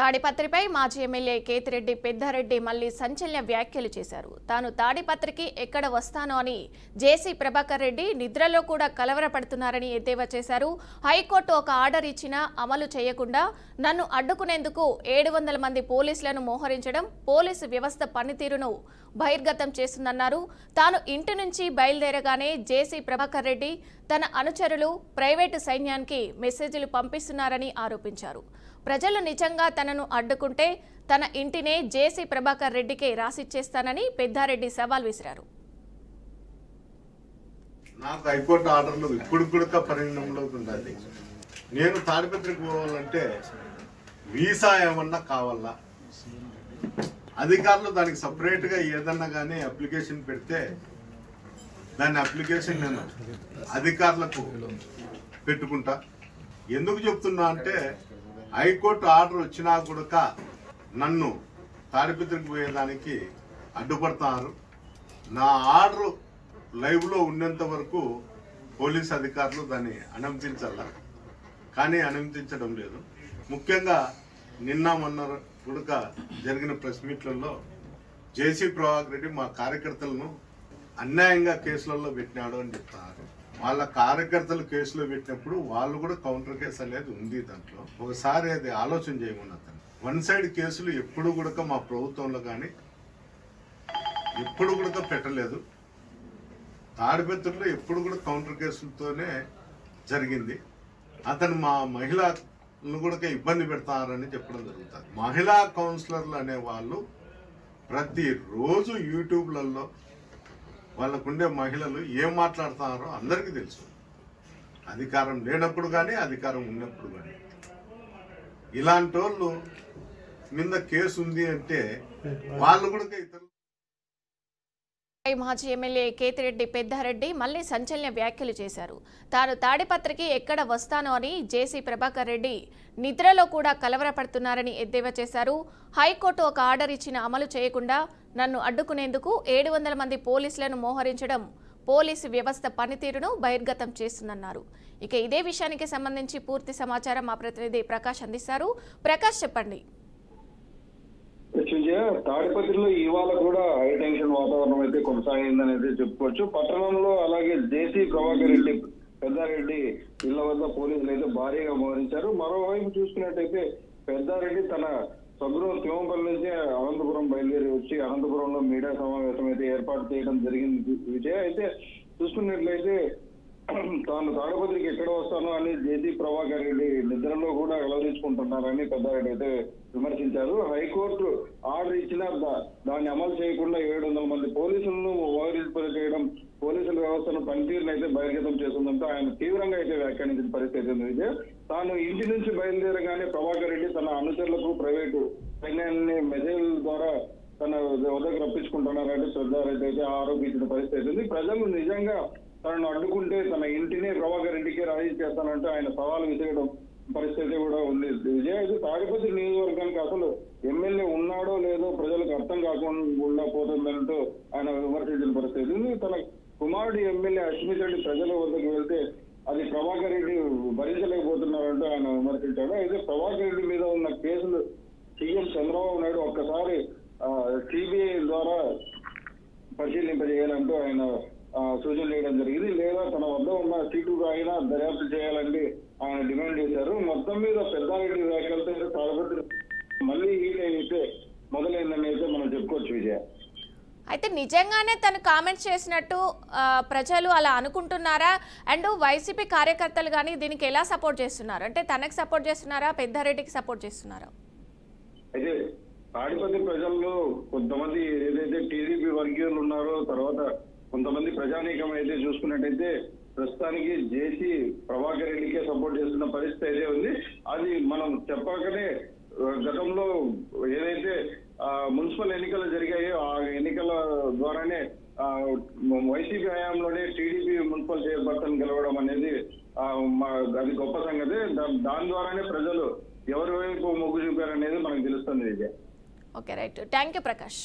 తాడిపత్రిపై మాజీ ఎమ్మెల్యే కేతిరెడ్డి పెద్దారెడ్డి మళ్లీ సంచలన వ్యాఖ్యలు చేశారు. తాను తాడిపత్రికి ఎక్కడ వస్తానో అని జేసీ ప్రభాకర్ రెడ్డి నిద్రలో కూడా కలవరపడుతున్నారని ఎద్దేవా చేశారు. హైకోర్టు ఒక ఆర్డర్ ఇచ్చినా అమలు చేయకుండా నన్ను అడ్డుకునేందుకు 700 మంది పోలీసులను మోహరించడం పోలీసు వ్యవస్థ పనితీరును బహిర్గతం చేస్తుందన్నారు. తాను ఇంటి నుంచి బయలుదేరగానే జేసీ ప్రభాకర్ రెడ్డి తన అనుచరులు ప్రైవేటు సైన్యానికి మెసేజ్లు పంపిస్తున్నారని ఆరోపించారు. ప్రజలు నిజంగా తనను అడ్డుకుంటే తన ఇంటినే జేసీ ప్రభాకర్ రెడ్డికే రాసిచ్చేస్తానని పెద్దారెడ్డి సవాల్ విసిరారు. నాకు హైకోర్టు ఆర్డర్లు ఇప్పుడు కూడా పరిణామంలోకి ఉండాలి. నేను తాడిపత్రికి పోవాలంటే వీసా ఏమన్నా కావాలా, అధికారులు దానికి సపరేట్గా ఏదన్నా కానీ అప్లికేషన్ పెడితే దాని అప్లికేషన్ నేను అధికారులకు పెట్టుకుంటా. ఎందుకు చెప్తున్నా అంటే హైకోర్టు ఆర్డర్ వచ్చినా కూడా నన్ను తాడిపత్రికి పోయేదానికి అడ్డుపడతారు. నా ఆర్డర్ లైవ్లో ఉన్నంత వరకు పోలీస్ అధికారులు దాన్ని అనుమతించాల, కానీ అనుమతించడం లేదు. ముఖ్యంగా నిన్న మొన్న కూడా జరిగిన ప్రెస్ మీట్లలో జేసీ ప్రభాకర్ రెడ్డి మా కార్యకర్తలను అన్యాయంగా కేసులలో పెట్టినాడు అని చెప్తున్నారు. వాళ్ళ కార్యకర్తలు కేసులో పెట్టినప్పుడు వాళ్ళు కూడా కౌంటర్ కేసు అనేది ఉంది. దాంట్లో ఒకసారి అది ఆలోచన చేయమని అతను వన్ సైడ్ కేసులు ఎప్పుడు కూడా మా ప్రభుత్వంలో కానీ ఎప్పుడు కూడా పెట్టలేదు. తాడిపత్రిలో ఎప్పుడు కూడా కౌంటర్ కేసులతోనే జరిగింది. అతను మా మహిళలను కూడా ఇబ్బంది పెడతారని చెప్పడం జరుగుతుంది. మహిళా కౌన్సిలర్లు అనే వాళ్ళు ప్రతిరోజు యూట్యూబ్లలో వాళ్ళకుండే మహిళలు ఏం మాట్లాడుతున్నారో అందరికీ తెలుసు. అధికారం లేనప్పుడు కానీ అధికారం ఉన్నప్పుడు కానీ ఇలాంటి వాళ్ళు మీద కేసు ఉంది అంటే వాళ్ళు కూడా ఇతరులు. మాజీ ఎమ్మెల్యే కేతిరెడ్డి పెద్దారెడ్డి మళ్లీ సంచలన వ్యాఖ్యలు చేశారు. తాను తాడిపత్రికి ఎక్కడ వస్తానో అని జేసీ ప్రభాకర్ రెడ్డి నిద్రలో కూడా కలవరపడుతున్నారని ఎద్దేవా చేశారు. హైకోర్టు ఒక ఆర్డర్ ఇచ్చిన అమలు చేయకుండా నన్ను అడ్డుకునేందుకు 700 మంది పోలీసులను మోహరించడం పోలీసు వ్యవస్థ పనితీరును బహిర్గతం చేస్తుందన్నారు. ఇక ఇదే విషయానికి సంబంధించి పూర్తి సమాచారం మా ప్రతినిధి ప్రకాష్ అందిస్తారు. ప్రకాష్, చెప్పండి. తాడిపత్రిలో ఇవాళ కూడా హై టెన్షన్ వాతావరణం అయితే కొనసాగిందని అయితే చెప్పుకోవచ్చు. పట్టణంలో అలాగే జేసీ ప్రభాకర్ రెడ్డి పెద్దారెడ్డి ఇళ్ల వద్ద పోలీసులు అయితే భారీగా మోహరించారు. మరోవైపు చూసుకున్నట్టయితే పెద్దారెడ్డి తన స్వగృహం తిరుమపల్లి నుంచి అనంతపురం బయలుదేరి వచ్చి అనంతపురంలో మీడియా సమావేశం అయితే ఏర్పాటు చేయడం జరిగింది. విజయ్ అయితే చూసుకున్నట్లయితే తాను తాడిపత్రికి ఎక్కడ వస్తానో అని జేసీ ప్రభాకర్ రెడ్డి నిద్రలో కూడా వెల్లడించుకుంటున్నారని పెద్దారెడ్డి అయితే విమర్శించారు. హైకోర్టు ఆర్డర్ ఇచ్చినా దాన్ని అమలు చేయకుండా 700 మంది పోలీసులను చేయడం పోలీసుల వ్యవస్థను పనితీరును అయితే బహిర్గతం చేస్తుందంటూ ఆయన తీవ్రంగా అయితే వ్యాఖ్యానించిన పరిస్థితి ఉంది. తాను ఇంటి నుంచి బయలుదేరగానే ప్రభాకర్ రెడ్డి తన అనుచరులకు ప్రైవేటు సైన్యాన్ని మెసేజ్ ద్వారా తన వద్దకు రప్పించుకుంటున్నారంటే పెద్దారెడ్డి అయితే ఆరోపించిన పరిస్థితి ఉంది. ప్రజలు నిజంగా తనను అడ్డుకుంటే తన ఇంటినే ప్రభాకర్ రెడ్డికి రాజీ చేస్తానంటూ ఆయన సవాలు విసిరడం పరిస్థితి కూడా ఉంది. విజయ్ అయితే తాడిపత్రి నియోజకవర్గానికి అసలు ఎమ్మెల్యే ఉన్నాడో లేదో ప్రజలకు అర్థం కాకుండా పోతుందంటూ ఆయన విమర్శించిన పరిస్థితి ఉంది. తన కుమారుడు ఎమ్మెల్యే అశ్మిత్ రెడ్డి ప్రజల వద్దకు వెళ్తే అది ప్రభాకర్ రెడ్డి భరించలేకపోతున్నారంటూ ఆయన విమర్శించాడు. అయితే ప్రభాకర్ రెడ్డి మీద ఉన్న కేసులు సీఎం చంద్రబాబు నాయుడు ఒక్కసారి సిబిఐ ద్వారా పరిశీలింపజేయాలంటూ ఆయన సూచనలు చేయడం జరిగింది. లేదా తన వద్ద ఉన్న సీటుగా అయినా దర్యాప్తు చేయాలని ఆయన డిమాండ్ చేశారు. మొత్తం మీద పెద్దారెడ్డి వ్యాఖ్యలతో తాడిపత్రి మళ్ళీ హీట్ అయితే మొదలైందని అయితే మనం చెప్పుకోవచ్చు. విజయ అయితే నిజంగానే తను కామెంట్స్ చేసినట్టు ప్రజలు అలా అనుకుంటున్నారా? అండ్ వైసీపీ కార్యకర్తలు కానీ దీనికి ఎలా సపోర్ట్ చేస్తున్నారు? అంటే తనకు సపోర్ట్ చేస్తున్నారా, పెద్దారెడ్డికి సపోర్ట్ చేస్తున్నారా? అయితే తాడిపత్రి ప్రజల్లో కొంతమంది ఏదైతే టీడీపీ వర్గీయులు ఉన్నారో, తర్వాత కొంతమంది ప్రజానీకం అయితే చూసుకున్నట్టయితే ప్రస్తుతానికి జేసీ ప్రభాకర్ రెడ్డికే సపోర్ట్ చేస్తున్న పరిస్థితి అయితే ఉంది. అది మనం చెప్పకనే గతంలో ఏదైతే మున్సిపల్ ఎన్నికలు జరిగాయో ఆ ఎన్నికల ద్వారానే వైసీపీ హయాంలోనే టీడీపీ మున్సిపల్ చైర్పర్సన్ గెలవడం అనేది అది గొప్ప సంగతి. దాని ద్వారానే ప్రజలు ఎవరి వైపు మొగ్గు చూపారనేది మనకు తెలుస్తుంది. Vijay. Okay, right. Thank you Prakash.